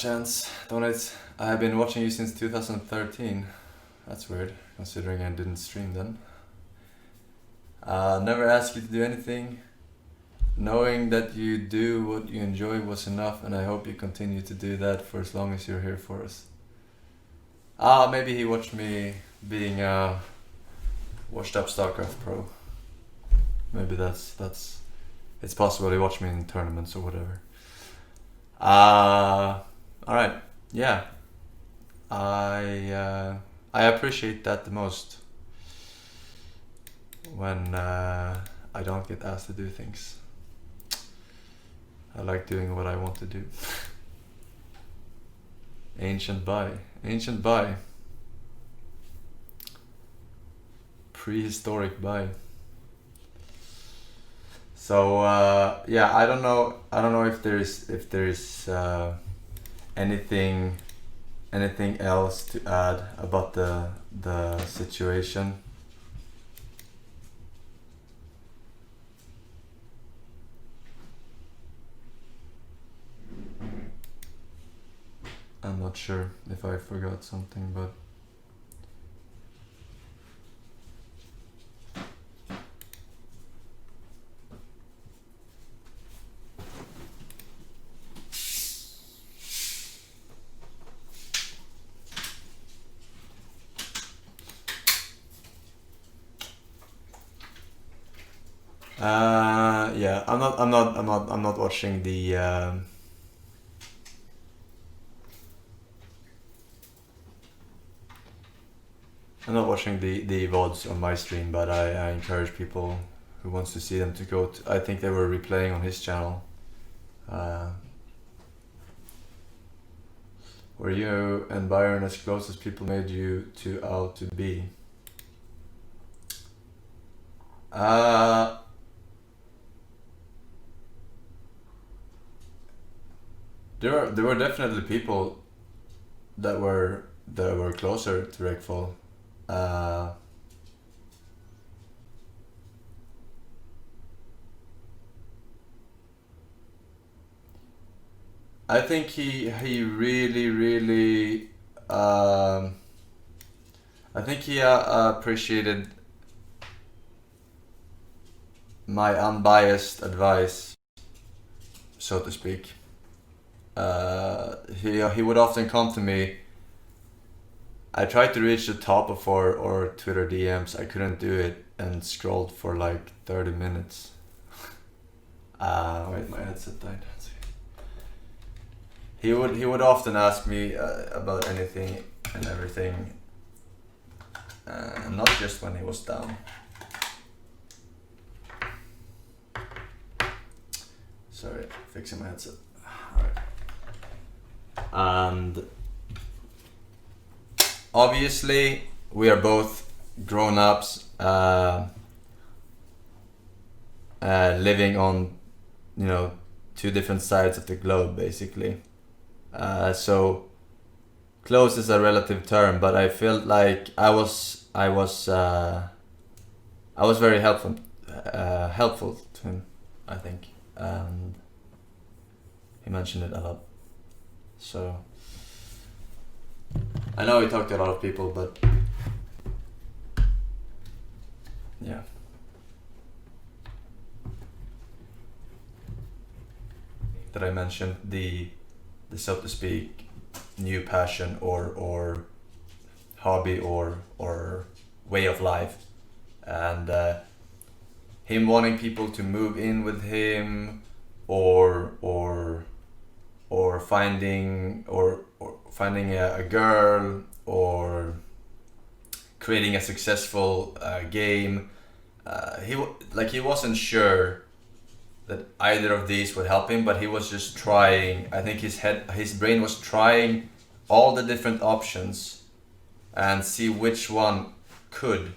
last chance. Donate. I have been watching you since 2013. That's weird, considering I didn't stream then. Never asked you to do anything. Knowing that you do what you enjoy was enough, and I hope you continue to do that for as long as you're here for us. Maybe he watched me being a washed up StarCraft pro. Maybe that's it's possible he watched me in tournaments or whatever. Alright, yeah. I appreciate that the most when I don't get asked to do things. I like doing what I want to do. Ancient buy. Prehistoric buy. So yeah, I don't know if there's anything else to add about the situation. I'm not sure if I forgot something, but yeah, I'm not watching the I'm not watching the VODs on my stream, but I encourage people who wants to see them to go to, I think they were replaying on his channel. Were you and Byron as close as people made you two out to be? There were definitely people that were closer to Reckful. I think he really I think he appreciated my unbiased advice, so to speak. He would often come to me. I tried to reach the top of our Twitter DMs. I couldn't do it and scrolled for like 30 minutes. Wait, my headset died. He would often ask me about anything and everything, not just when he was down. Sorry, fixing my headset. Alright. And obviously we are both grown-ups, living on, two different sides of the globe, basically. So close is a relative term, but I felt like I was very helpful to him, I think, and he mentioned it a lot. So I know he talked to a lot of people, but yeah. Did I mention the so to speak new passion or hobby or way of life, and him wanting people to move in with him or finding a girl or creating a successful game. He wasn't sure that either of these would help him, but he was just trying. I think his brain was trying all the different options and see which one could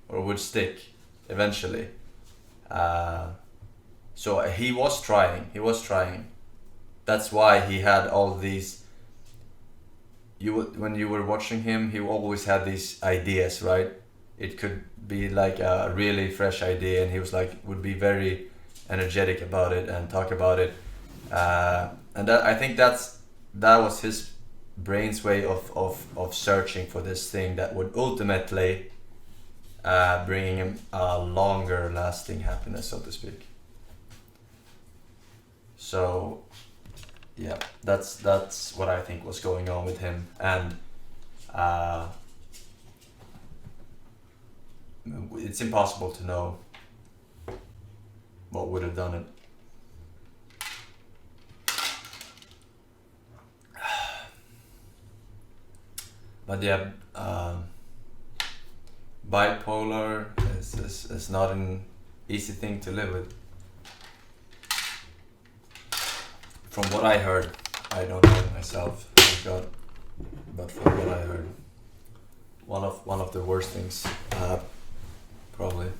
or would stick eventually. So he was trying. That's why he had all these. When you were watching him, he always had these ideas, right? It could be like a really fresh idea, and he would be very energetic about it and talk about it, and I think that's that was his brain's way of searching for this thing that would ultimately bringing him a longer lasting happiness, so to speak. So yeah, that's what I think was going on with him, and it's impossible to know what would have done it. But yeah, bipolar is not an easy thing to live with. From what I heard, I don't know it myself, thank God. But from what I heard, one of the worst things, probably.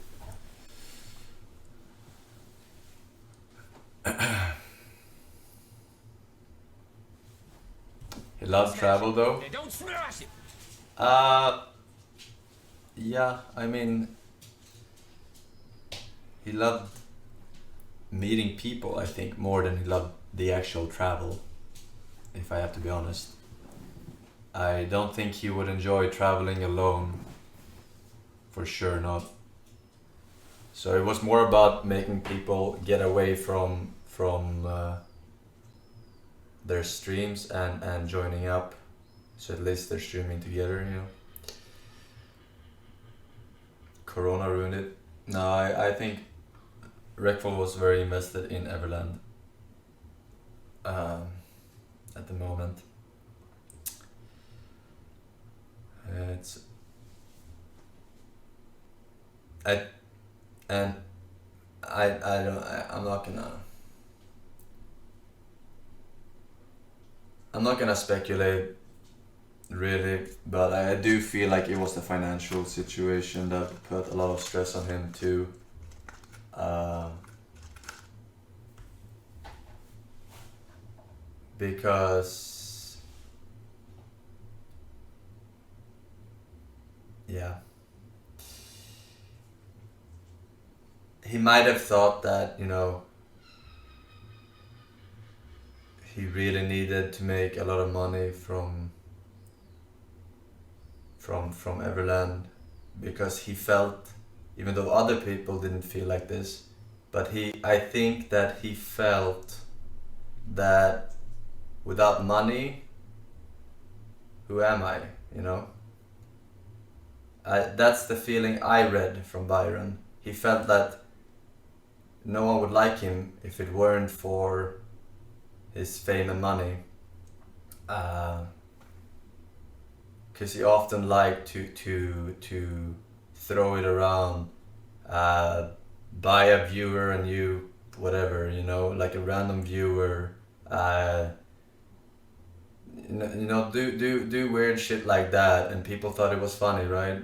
He loves travel though. Don't smash it. Yeah, I mean, he loved meeting people, I think, more than he loved the actual travel, if I have to be honest. I don't think he would enjoy traveling alone, for sure not. So it was more about making people get away from their streams and joining up, so at least they're streaming together, you know. Corona ruined it. No, I think Reckful was very invested in Everland at the moment. It's I and I don't I'm not gonna speculate really, but I do feel like it was the financial situation that put a lot of stress on him too. Because yeah, he might have thought that, you know, he really needed to make a lot of money from Everland, because he felt, even though other people didn't feel like this, but I think that he felt that without money, who am I, you know? That's the feeling I read from Byron. He felt that no one would like him if it weren't for his fame and money. Because he often liked to throw it around, buy a viewer and you whatever, you know, like a random viewer, you know, do weird shit like that, and people thought it was funny, right?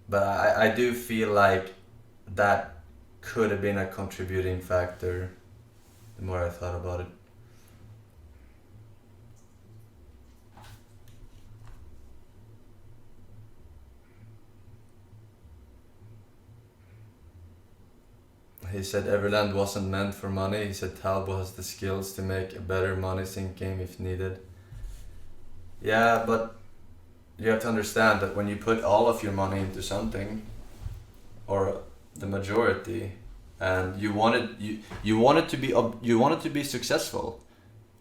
But I do feel like that could have been a contributing factor the more I thought about it. He said Everland wasn't meant for money. He said Talbot has the skills to make a better money sync game if needed. Yeah, but you have to understand that when you put all of your money into something, or the majority, and you want it to be successful,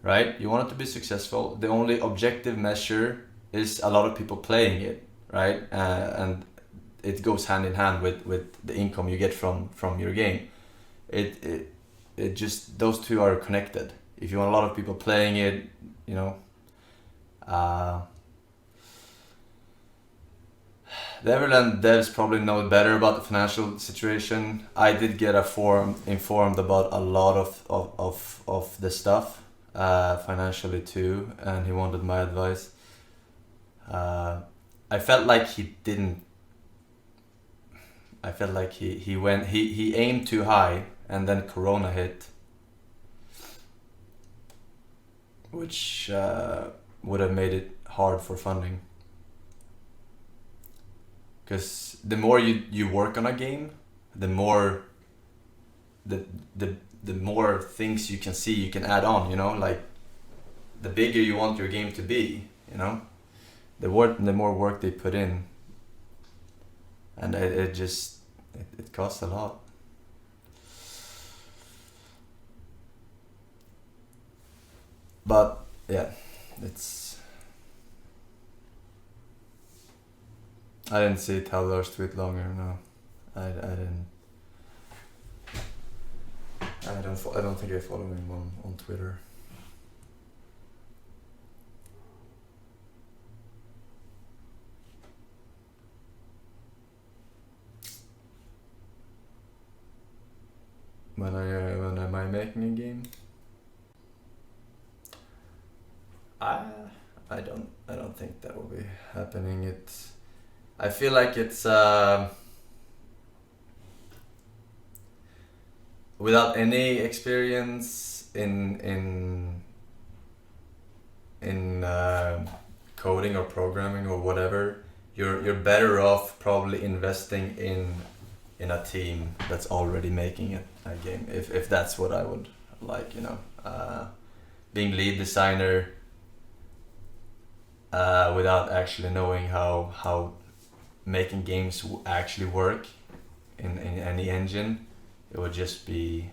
right? You want it to be successful. The only objective measure is a lot of people playing it, right? And it goes hand in hand with the income you get from your game. It just, those two are connected. If you want a lot of people playing it, you know, the Everland devs probably know better about the financial situation. I did get informed about a lot of the stuff financially too, and he wanted my advice. I felt like he didn't. I felt like he aimed too high, and then Corona hit, which would have made it hard for funding. Because the more you work on a game, the more the the more things you can see, you can add on. You know, like the bigger you want your game to be. You know, the more work they put in, and it costs a lot. But yeah, it's. I didn't see Taylor's tweet longer. No, I didn't. I don't think I follow him on Twitter. When am I making a game? I don't think that will be happening. I feel like it's without any experience in coding or programming or whatever, you're better off probably investing in a team that's already making a game. If that's what I would like, you know, being lead designer without actually knowing how making games actually work in any engine, it would just be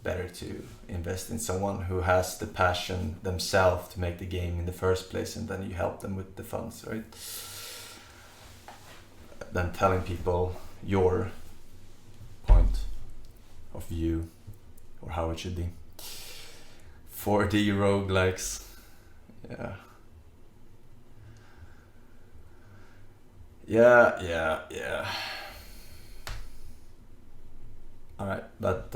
better to invest in someone who has the passion themselves to make the game in the first place, and then you help them with the funds, right? Than telling people your point of view or how it should be. 4D roguelikes. Yeah. Alright, but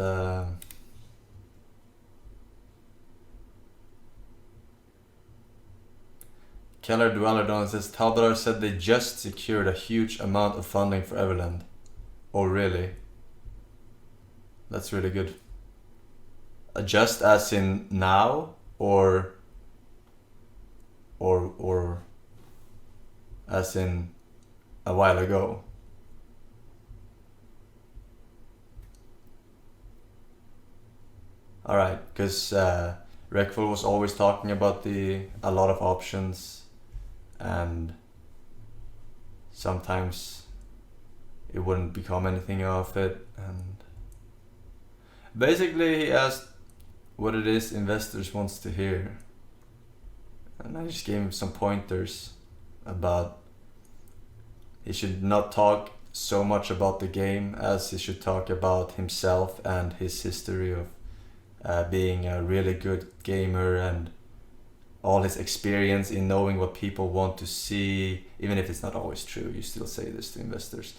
Keller Dweller Don says Talbot said they just secured a huge amount of funding for Everland. Oh really? That's really good. Just as in now or as in a while ago? Alright, because Reckful was always talking about a lot of options, and sometimes it wouldn't become anything of it, and basically he asked what it is investors wants to hear, and I just gave him some pointers about he should not talk so much about the game as he should talk about himself and his history of being a really good gamer and all his experience in knowing what people want to see, even if it's not always true. You still say this to investors.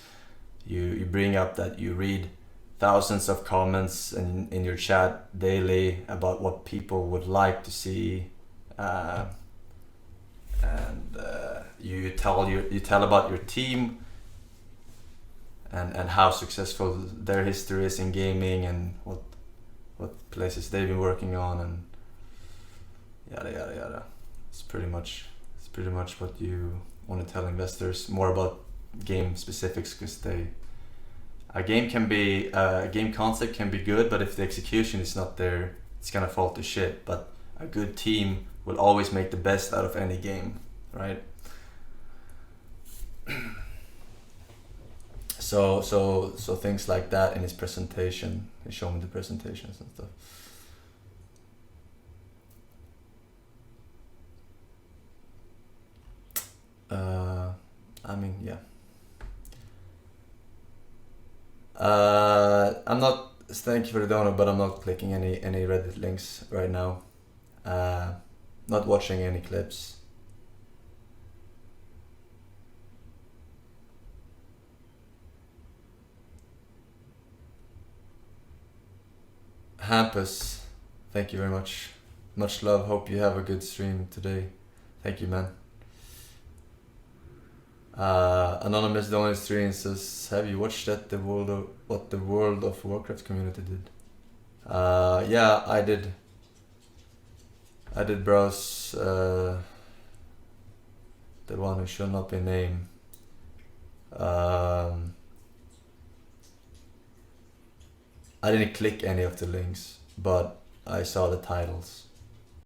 You bring up that you read thousands of comments in your chat daily about what people would like to see, and you tell about your team and how successful their history is in gaming and what places they've been working on and yada yada yada. It's pretty much what you want to tell investors, more about game specifics, because a game concept can be good, but if the execution is not there, it's gonna fall to shit. But a good team will always make the best out of any game, right? So things like that in his presentation. He showed me the presentations and stuff. I mean, yeah. I'm not. Thank you for the donut, but I'm not clicking any Reddit links right now. Not watching any clips. Hampus, thank you very much. Much love. Hope you have a good stream today. Thank you, man. Anonymous Donut stream says, have you watched what the World of Warcraft community did? Yeah, I did. I did browse the one who shall not be named. I didn't click any of the links, but I saw the titles.